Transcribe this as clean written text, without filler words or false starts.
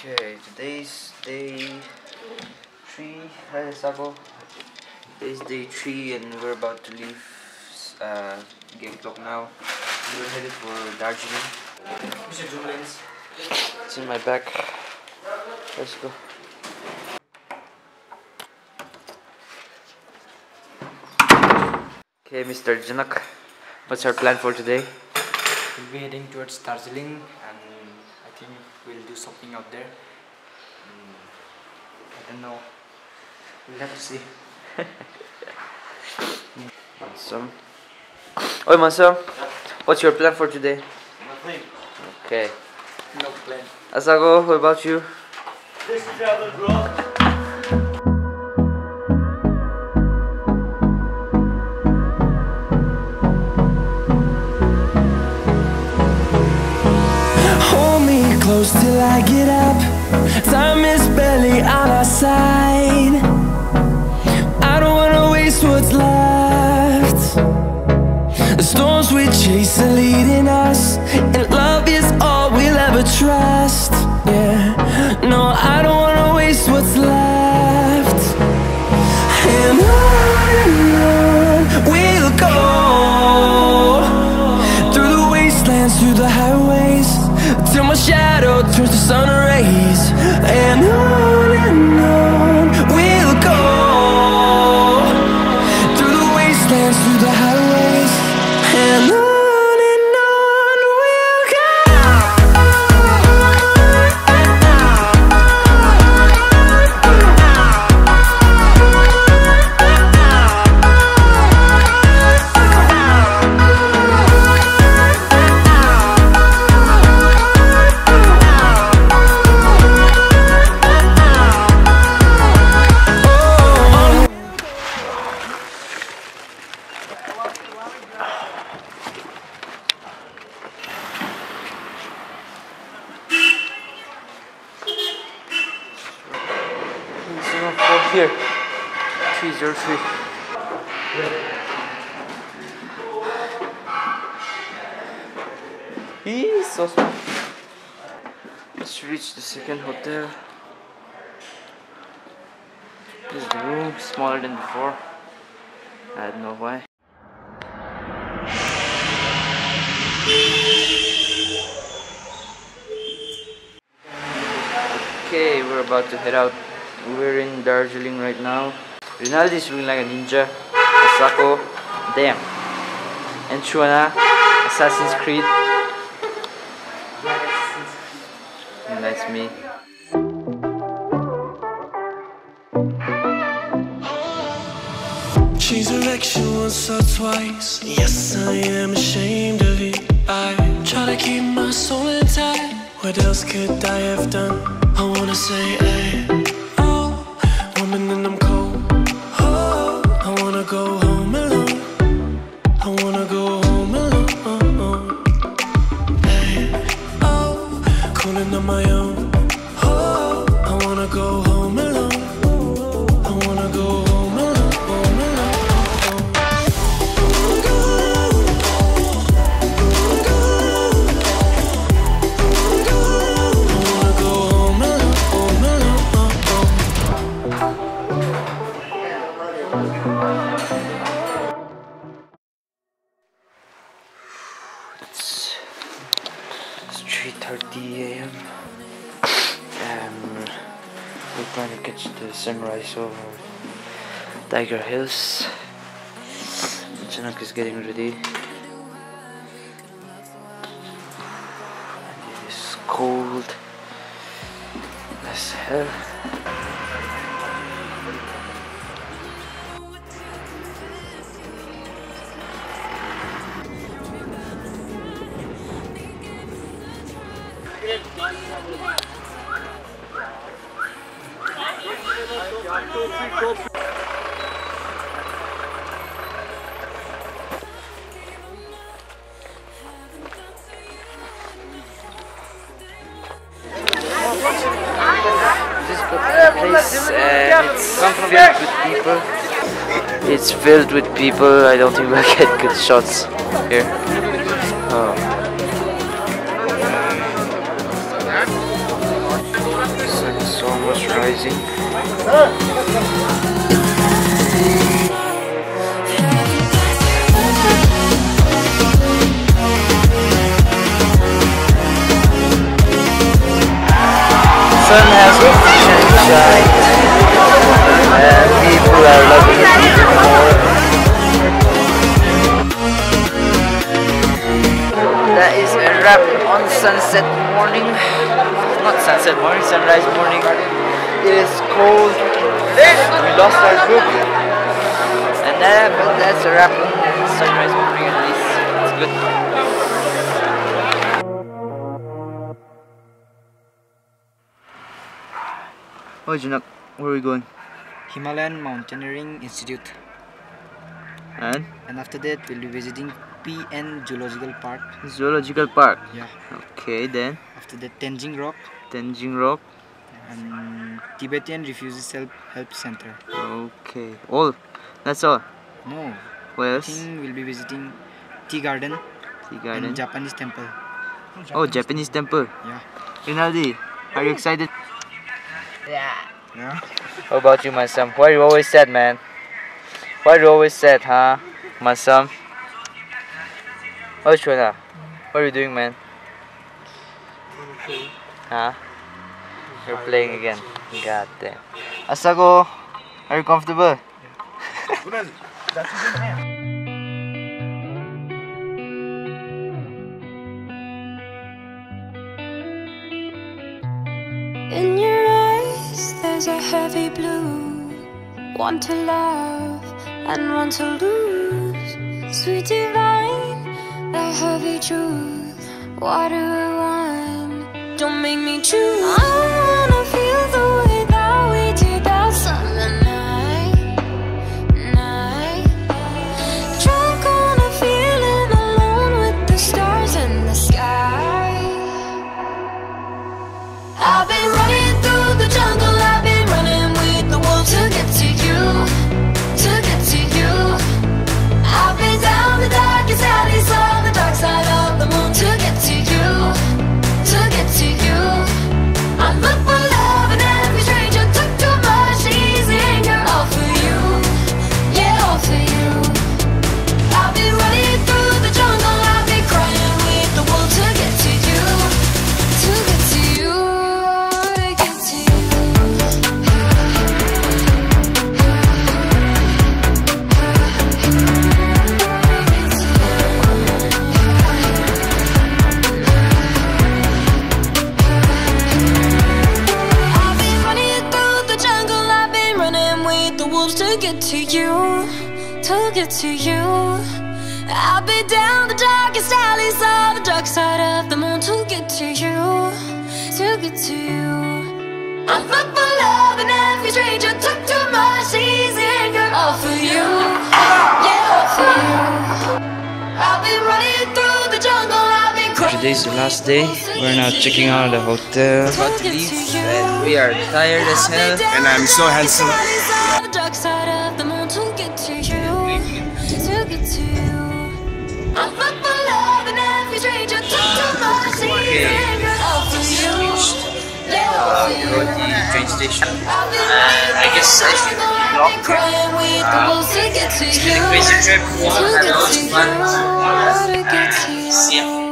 Okay, today's day 3. Hi, Sako. Today's day 3 and we're about to leave Gangtok now. We're headed for Darjeeling. Mr. Julian's. It's in my bag. Let's go. Okay, Mr. Janak, what's our plan for today? We'll be heading towards Darjeeling and I think we'll do something out there. I don't know. We'll have to see. Mansum. Oi Mansum, what's your plan for today? Nothing. Okay. No plan. Asago, what about you? Just travel, bro. Close till I get up. Time is barely on our side. I don't wanna waste what's left. The storms we chase are leading us, and love is all we'll ever trust. Yeah, no, I don't wanna waste what's left. And on we'll go, through the wastelands, through the highways, till my shadow turns to sun rays. And on we'll go, through the wastelands, through the highways. And on we'll go. Here, 303. He's so small. Let's reach the second hotel. This is the room, smaller than before. I don't know why. Okay, we're about to head out. We're in Darjeeling right now. Rinaldi is looking like a ninja. Asako, damn. And Chuana, Assassin's Creed. And that's me. She's a wreck, she once or twice. Yes, I am ashamed of it. I try to keep my soul intact. What else could I have done? I wanna say, hey, and I'm cold. Oh, I wanna go home alone. I wanna go home alone. Hey, oh, calling on my own. Oh, I wanna go home alone. I wanna go home alone. Home alone. It's 3:30 AM. We're trying to catch the sunrise over Tiger Hills. Janak is getting ready. And it is cold as hell. It's filled with people. I don't think we'll get good shots here. Oh. Sun's rising. Sun has sufficient shine and people are loving it even more. That is a wrap on sunset morning. Not sunset morning, sunrise morning. It is cold. We lost our group. And but that's a wrap on sunrise morning at least. It's good. Oh, Junak, where are we going? Himalayan Mountaineering Institute. And? And after that, we'll be visiting PN Zoological Park. Zoological Park? Yeah. Okay, then? After that, Tenzing Rock. Tenzing Rock. And Tibetan Refugees Help Center. Okay. All? That's all? No. Where I else? think we'll be visiting Tea Garden. Tea Garden. And Japanese temple. Oh, Japanese temple. Yeah. Rinaldi, are you excited? Yeah. How about you, my son? Why are you always sad, man? Why are you always sad, huh? My son? Oh, Shona, what are you doing, man? Huh? You're playing again. God damn. Asago, are you comfortable? In your eyes there's a heavy blue, one to love and one to lose. Sweet divine, the heavy truth. What do I want? Don't make me choose. I wanna feel the way that we did that summer night. Drunk on a feeling alone with the stars in the sky. I've been running through the jungle, I've been running with the wolves to get to you, to get to you. I've been down the darkest alleys, on the dark side of the moon to get to you, to get to you. I look for love in every stranger, took too much easy anger, all for you, yeah, all for you. I've been running through the jungle, I've been crying with the wolves to get to you, to get to you. To get to you, to get to you. I've been down the darkest alleys, on the dark side of the moon to get to you, to get to you. I look for love in every stranger, took too much easy anger, all for you, yeah, all for you. I've been running through the jungle, I've been crying. Today's the last day. We're now checking out of the hotel. We're about to leave and we are tired as hell. And I'm so handsome. Dark side of the moon to get to you, to get to you. I look for love in every stranger, took too much easy anger, all for you, yeah, all for you. We're at the train station. I guess I should vlog. Crying with the wolves to get to you, Crazy trip. to get to you, to get to you.